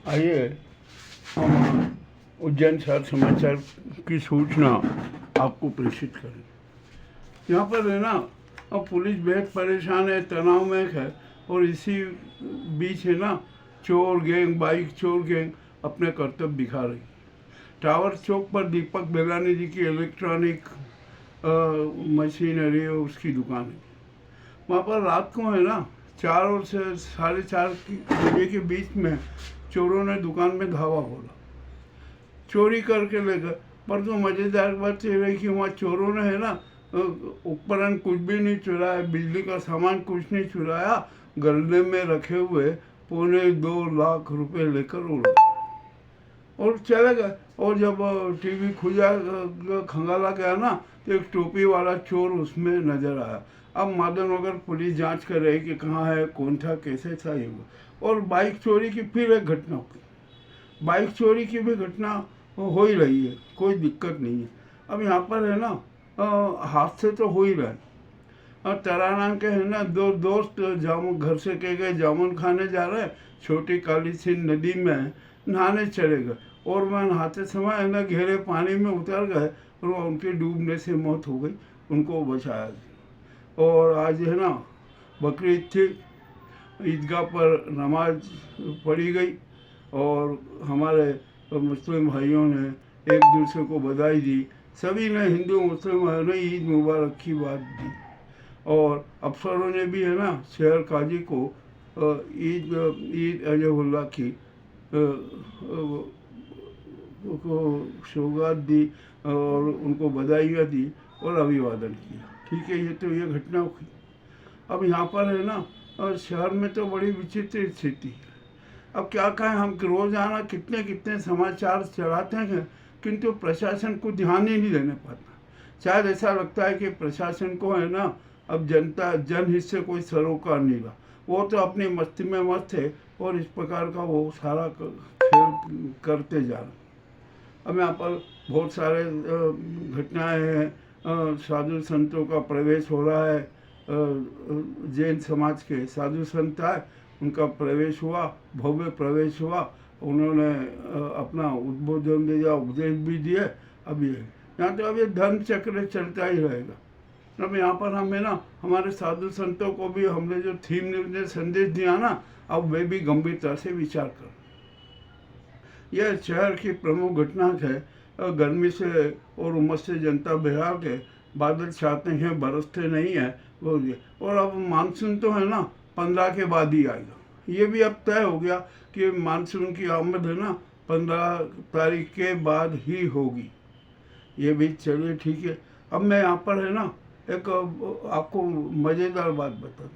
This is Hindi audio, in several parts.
आइए हम उज्जैन शहर समाचार की सूचना आपको प्रेषित करें। यहाँ पर है ना, अब पुलिस बेहद परेशान है, तनाव में है, और इसी बीच है ना, चोर गैंग, बाइक चोर गैंग अपने कर्तव्य दिखा रही। टावर चौक पर दीपक बेलानी जी की इलेक्ट्रॉनिक मशीनरी है, उसकी दुकान है। वहाँ पर रात को है ना 4 और से 4:30 बजे के बीच में चोरों ने दुकान में धावा बोला, चोरी करके ले गए। पर जो मज़ेदार बात ये रही कि वहाँ चोरों ने है ना उपकरण कुछ भी नहीं चुराया, बिजली का सामान कुछ नहीं चुराया, गले में रखे हुए 2.25 लाख रुपए लेकर उड़ गए और चले गए। और जब टीवी खुजा खंगाला गया ना, तो एक टोपी वाला चोर उसमें नजर आया। अब मादन नगर पुलिस जांच कर रही कि कहाँ है, कौन था, कैसे था ये वो। और बाइक चोरी की फिर एक घटना हुई। बाइक चोरी की भी घटना हो ही रही है, कोई दिक्कत नहीं है। अब यहाँ पर है ना हादसे तो हो ही रहे। और तराना के है ना 2 दोस्त जामुन घर से कह गए जामुन खाने जा रहे, छोटी काली सी नदी में नहाने चले गए, और वह नहाते समय है ना गहरे पानी में उतर गए और उनकी डूबने से मौत हो गई, उनको बचाया गया। और आज है ना बकरीद थी, ईदगाह पर नमाज पढ़ी गई और हमारे मुस्लिम भाइयों ने एक दूसरे को बधाई दी। सभी ने, हिंदू मुस्लिम भाइयों ने ईद मुबारक की बात दी। और अफसरों ने भी है ना शहर काजी को ईद अजहुल्ला की को सौगात दी और उनको बधाइयाँ दी और अभिवादन किया। ठीक है, ये तो ये घटना हुई। अब यहाँ पर है ना शहर में तो बड़ी विचित्र स्थिति है। अब क्या कहें, हम रोजाना कितने कितने समाचार चलाते हैं, किंतु प्रशासन को ध्यान ही नहीं देने पाता। शायद ऐसा लगता है कि प्रशासन को है ना अब जनहित से कोई सरोकार नहीं रहा, वो तो अपनी मस्ती में मस्त है और इस प्रकार का वो सारा खेल करते जा रहे। अब यहाँ पर बहुत सारे घटनाएं हैं। साधु संतों का प्रवेश हो रहा है, जैन समाज के साधु संत आए, उनका प्रवेश हुआ, भव्य प्रवेश हुआ, उन्होंने अपना उद्बोधन दिया, उपदेश भी दिए। अब ये यहाँ तो अब ये धर्म चक्र चलता ही रहेगा। अब यहाँ पर हमें ना हमारे साधु संतों को भी हमने जो थीम न्यूज़ ने संदेश दिया ना, अब वे भी गंभीरता से विचार कर। यह शहर की प्रमुख घटना है। गर्मी से और उमस से जनता बेहाल है, बादल छाते हैं, बरसते नहीं है वो ये। और अब मानसून तो है ना 15 के बाद ही आएगा। ये भी अब तय हो गया कि मानसून की आमद है ना 15 तारीख के बाद ही होगी। ये भी चलिए ठीक है। अब मैं यहाँ पर है ना एक आपको मज़ेदार बात बता दूँ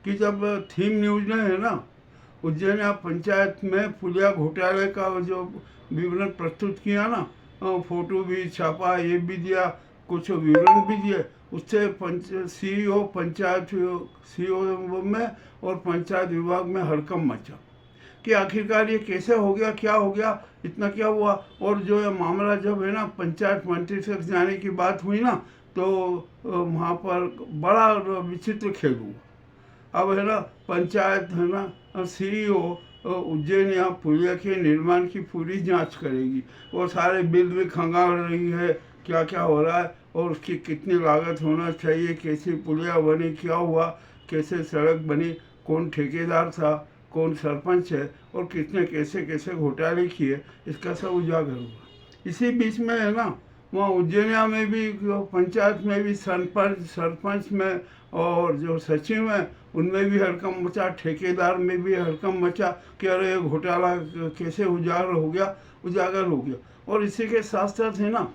कि जब थीम न्यूज़ ने है ना उज्जैन पंचायत में पुलिया घोटाले का जो विवरण प्रस्तुत किया ना, फोटो भी छापा, ये भी दिया, कुछ विवरण भी दिए, उससे सीईओ पंचायत सीईओ में और पंचायत विभाग में हड़कंप मचा कि आखिरकार ये कैसे हो गया, क्या हो गया, इतना क्या हुआ। और जो ये मामला जब है ना पंचायत मंत्री तक जाने की बात हुई ना, तो वहाँ पर बड़ा विचित्र खेल हुआ। अब है ना पंचायत है ना सीईओ उज्जैन यहाँ पुलिया के निर्माण की पूरी जांच करेगी, और सारे बिल भी खंगाल रही है, क्या क्या हो रहा है और उसकी कितनी लागत होना चाहिए, कैसे पुलिया बनी, क्या हुआ, कैसे सड़क बनी, कौन ठेकेदार था, कौन सरपंच है, और कितने कैसे कैसे घोटाले किए, इसका सब उजागर हुआ। इसी बीच में है ना वहाँ उज्जैनिया में भी पंचायत में भी सरपंच में और जो सचिव हैं उनमें भी हड़कंप मचा, ठेकेदार में भी हड़कंप मचा कि अरे घोटाला कैसे उजागर हो गया। और इसी के साथ साथ है ना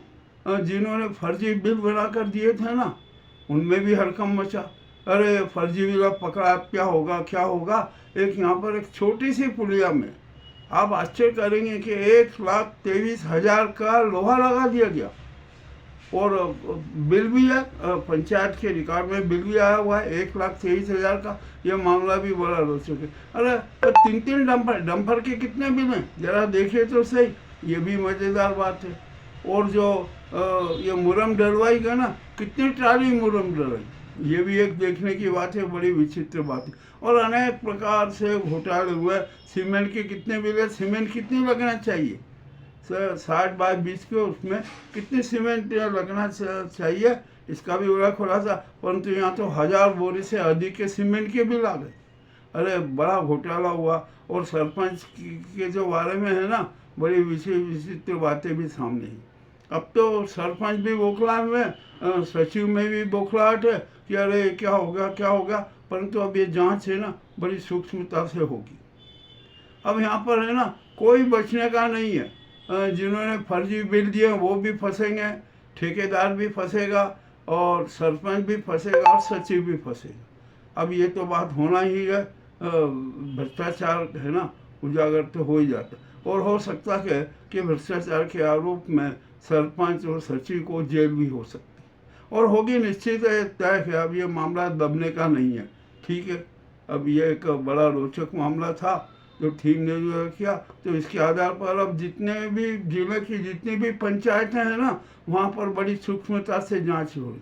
जिन्होंने फर्जी बिल बनाकर दिए थे ना, उनमें भी हड़कंप मचा, अरे फर्जी बिल पकड़ा, क्या होगा। एक यहाँ पर एक छोटी सी पुलिया में आप आश्चर्य करेंगे कि 1,23,000 का लोहा लगा दिया गया, और बिल भी है, पंचायत के रिकॉर्ड में बिल भी आया हुआ है 1,23,000 का। यह मामला भी बड़ा रोचक है। अरे 3 डंपर के कितने बिल हैं, जरा देखिए तो सही, ये भी मज़ेदार बात है। और जो ये मुरम डलवाई का ना, कितनी ट्राली मुरम डलवाई, ये भी एक देखने की बात है, बड़ी विचित्र बात है। और अनेक प्रकार से घोटाले हुए। सीमेंट के कितने बिल है, सीमेंट कितनी लगना चाहिए, 60/20 के, उसमें कितनी सीमेंट लगना चाहिए, इसका भी बड़ा खुलासा। परंतु यहाँ तो 1000 बोरी से अधिक के सीमेंट के बिल आ गए। अरे बड़ा घोटाला हुआ। और सरपंच के जो बारे में है ना, बड़ी विचित्र बातें भी सामने हैं। अब तो सरपंच भी बौखला हुए, सचिव में भी बौखलाहट है कि अरे क्या होगा क्या होगा। परंतु अब ये जांच है ना, बड़ी सूक्ष्मता से होगी। अब यहाँ पर है ना, कोई बचने का नहीं है। जिन्होंने फर्जी बिल दिए वो भी फंसेंगे, ठेकेदार भी फंसेगा, और सरपंच भी फंसेगा, और सचिव भी फंसेगा। अब ये तो बात होना ही है। भ्रष्टाचार है ना, उजागर तो हो ही जाता। और हो सकता है कि भ्रष्टाचार के आरोप में सरपंच और सचिव को जेल भी हो सकती है, और होगी निश्चित है, तय है। अब ये मामला दबने का नहीं है, ठीक है। अब ये एक बड़ा रोचक मामला था जो टीम ने जो किया, तो इसके आधार पर अब जितने भी जिले की जितनी भी पंचायतें हैं ना, वहाँ पर बड़ी सूक्ष्मता से जांच होगी।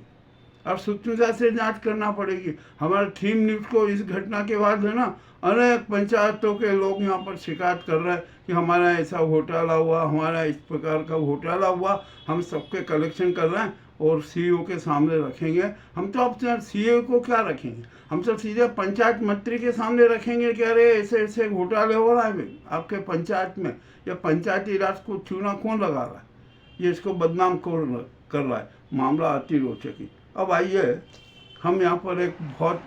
अब सूक्ष्मता से जांच करना पड़ेगी। हमारे टीम न्यूज़ को इस घटना के बाद है ना, अनेक पंचायतों के लोग यहाँ पर शिकायत कर रहे हैं कि हमारा ऐसा घोटाला हुआ, हमारा इस प्रकार का घोटाला हुआ। हम सबके कलेक्शन कर रहे हैं और सीईओ के सामने रखेंगे। हम तो अब सीईओ को क्या रखेंगे, हम सब सीधे पंचायत मंत्री के सामने रखेंगे कि अरे ऐसे ऐसे घोटाले हो रहा है आपके पंचायत में, या पंचायती राज को चूना कौन लगा रहा है, ये इसको बदनाम कौन कर रहा है। मामला अति रोचक है। अब आइए हम यहाँ पर एक बहुत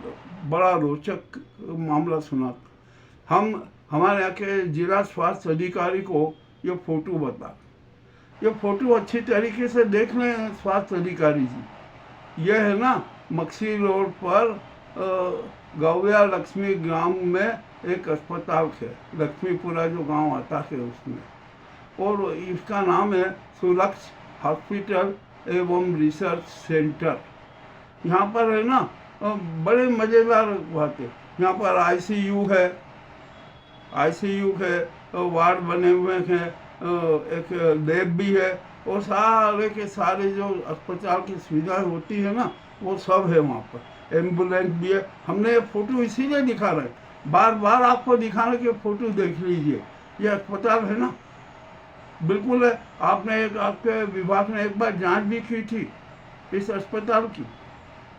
बड़ा रोचक मामला सुना। हम हमारे यहाँ के जिला स्वास्थ्य अधिकारी को ये फोटो बता, ये फोटो अच्छी तरीके से देख लें स्वास्थ्य अधिकारी जी। ये है ना मक्सी रोड पर गौया लक्ष्मी ग्राम में एक अस्पताल है, लक्ष्मीपुरा जो गांव आता है उसमें, और इसका नाम है सुलक्ष हॉस्पिटल एवं रिसर्च सेंटर। यहाँ पर है ना बड़े मज़ेदार बात है। यहाँ पर आईसीयू है, वार्ड बने हुए हैं, एक लैब भी है, और सारे के सारे जो अस्पताल की सुविधाएं होती है ना, वो सब है वहाँ पर। एम्बुलेंस भी है। हमने ये फोटो इसीलिए दिखा रहे, बार बार आपको दिखाने के फोटो देख लीजिए। ये अस्पताल है ना, बिल्कुल है। आपके विभाग ने एक बार जांच भी की थी इस अस्पताल की,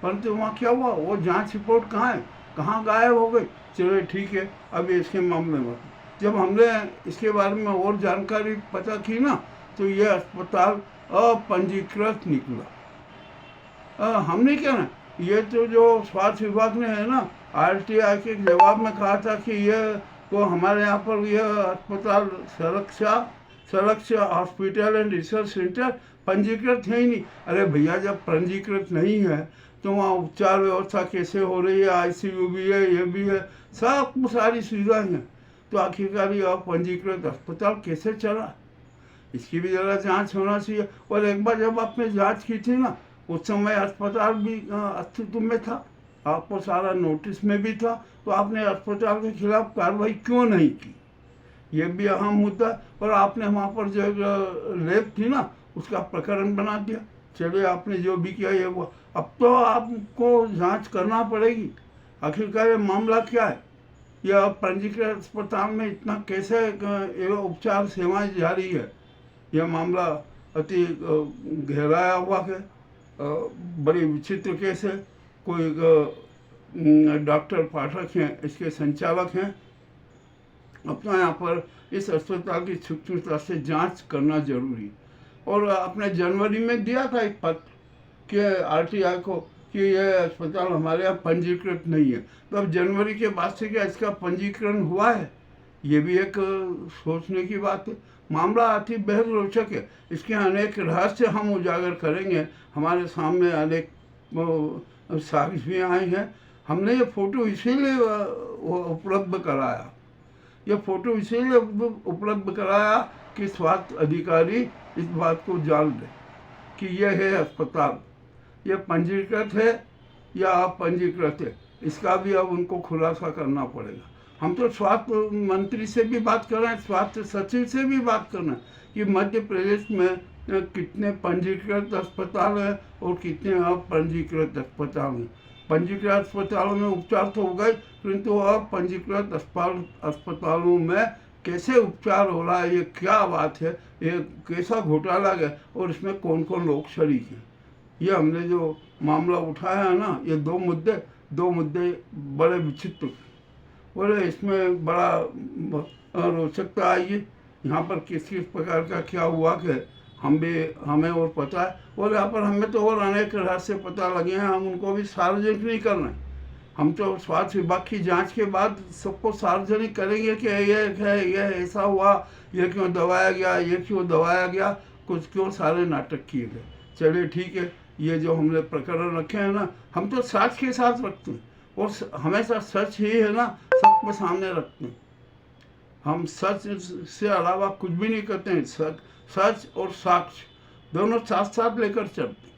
परंतु वहाँ क्या हुआ, वो जांच रिपोर्ट कहाँ है, कहाँ गायब हो गई। चलो ठीक है, अभी इसके मामले में जब हमने इसके बारे में और जानकारी पता की ना, तो ये अस्पताल अपंजीकृत निकला। हमने क्या ना, ये तो जो स्वास्थ्य विभाग ने है ना RTI के जवाब में कहा था कि ये तो हमारे यहाँ पर यह अस्पताल सुरक्षा हॉस्पिटल एंड रिसर्च सेंटर पंजीकृत है ही नहीं। अरे भैया, जब पंजीकृत नहीं है तो वहाँ उपचार व्यवस्था कैसे हो रही है, ICU भी है, ये भी है, सब सारी सुविधाएं हैं, तो आखिरकार ये अपंजीकृत अस्पताल कैसे चला, इसकी भी ज़रा जांच होना चाहिए। और एक बार जब आपने जांच की थी ना, उस समय अस्पताल भी अस्तित्व में था, आपको सारा नोटिस में भी था, तो आपने अस्पताल के खिलाफ कार्रवाई क्यों नहीं की, ये भी अहम मुद्दा। और आपने वहाँ पर जो लैब थी ना, उसका प्रकरण बना दिया। चलिए, आपने जो भी किया ये हुआ, अब तो आपको जांच करना पड़ेगी, आखिरकार ये मामला क्या है, यह पंजीकृत अस्पताल में इतना कैसे उपचार सेवाएं जारी है। यह मामला अति गहराया हुआ है, बड़ी विचित्र केस है। कोई डॉक्टर पाठक हैं, इसके संचालक हैं। अपना यहाँ पर इस अस्पताल की सूक्ष्मता से जांच करना जरूरी है। और आपने जनवरी में दिया था एक पत्र कि RTI को कि यह अस्पताल हमारे यहाँ पंजीकृत नहीं है, तो अब जनवरी के बाद से क्या इसका पंजीकरण हुआ है, ये भी एक सोचने की बात है। मामला अति बेहद रोचक है, इसके अनेक रहस्य हम उजागर करेंगे। हमारे सामने अनेक साक्ष्य भी आए हैं। हमने ये फोटो इसीलिए उपलब्ध कराया, ये फोटो इसीलिए उपलब्ध कराया कि स्वास्थ्य अधिकारी इस बात को जान ले कि यह है अस्पताल, यह पंजीकृत है या अपंजीकृत है, इसका भी अब उनको खुलासा करना पड़ेगा। हम तो स्वास्थ्य मंत्री से भी बात कर रहे हैं, स्वास्थ्य सचिव से भी बात कर रहे हैं कि मध्य प्रदेश में कितने पंजीकृत अस्पताल हैं और कितने अपंजीकृत अस्पताल हैं। पंजीकृत अस्पतालों में उपचार तो हो गए, परंतु अब पंजीकृत अस्पतालों में कैसे उपचार हो रहा है, ये क्या बात है, ये कैसा घोटाला है और इसमें कौन कौन लोग शरीक हैं। ये हमने जो मामला उठाया है ना, ये दो मुद्दे बड़े विचित्र, बोले इसमें बड़ा रोचकता आई है। यहाँ पर किस किस प्रकार का क्या हुआ कि हमें और पता है, और यहाँ पर हमें तो और अनेक रहस्य पता लगे हैं, हम उनको भी सार्वजनिक नहीं कर रहे हैं। हम तो स्वास्थ्य विभाग की जांच के बाद सबको सार्वजनिक करेंगे कि ये ऐसा हुआ, ये क्यों दबाया गया, ये क्यों दबाया गया, कुछ क्यों सारे नाटक किए गए। चलिए ठीक है, ये जो हमने प्रकरण रखे हैं ना, हम तो सच के साथ रखते हैं और हमेशा सच ही है ना, सबके सामने रखते हैं। हम सच से अलावा कुछ भी नहीं करते हैं। सच और साक्ष्य दोनों साथ साथ लेकर चलते,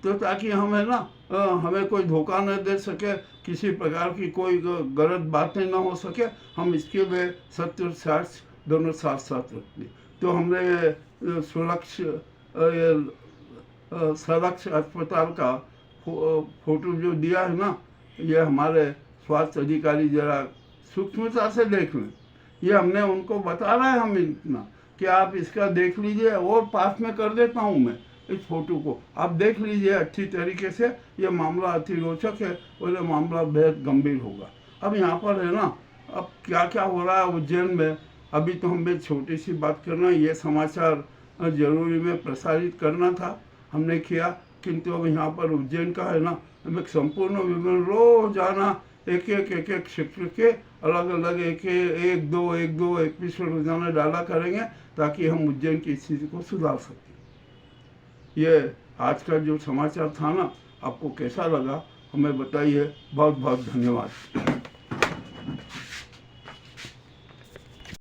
तो ताकि हमें ना हमें कोई धोखा न दे सके, किसी प्रकार की कोई गलत बातें ना हो सके, हम इसके लिए सत्य और साक्ष्य दोनों साथ साथ रखते। तो हमने सुरक्षा अस्पताल का फोटो जो दिया है ना, ये हमारे स्वास्थ्य अधिकारी जरा सूक्ष्मता से देख लें। ये हमने उनको बता रहा है हम इतना कि आप इसका देख लीजिए, और पास में कर देता हूँ मैं इस फोटो को, आप देख लीजिए अच्छी तरीके से। ये मामला अति रोचक है और ये मामला बेहद गंभीर होगा। अब यहाँ पर है ना, अब क्या क्या हो रहा है उज्जैन में, अभी तो हमें छोटी सी बात करना, ये समाचार जरूरी में प्रसारित करना था, हमने किया, किंतु अब यहाँ पर उज्जैन का है ना, हम एक संपूर्ण विवरण रोजाना एक एक क्षेत्र के अलग अलग एक दो एपिसोड रोजाना डाला करेंगे, ताकि हम उज्जैन की स्थिति को सुधार सकें। ये आज का जो समाचार था ना, आपको कैसा लगा हमें बताइए। बहुत बहुत धन्यवाद।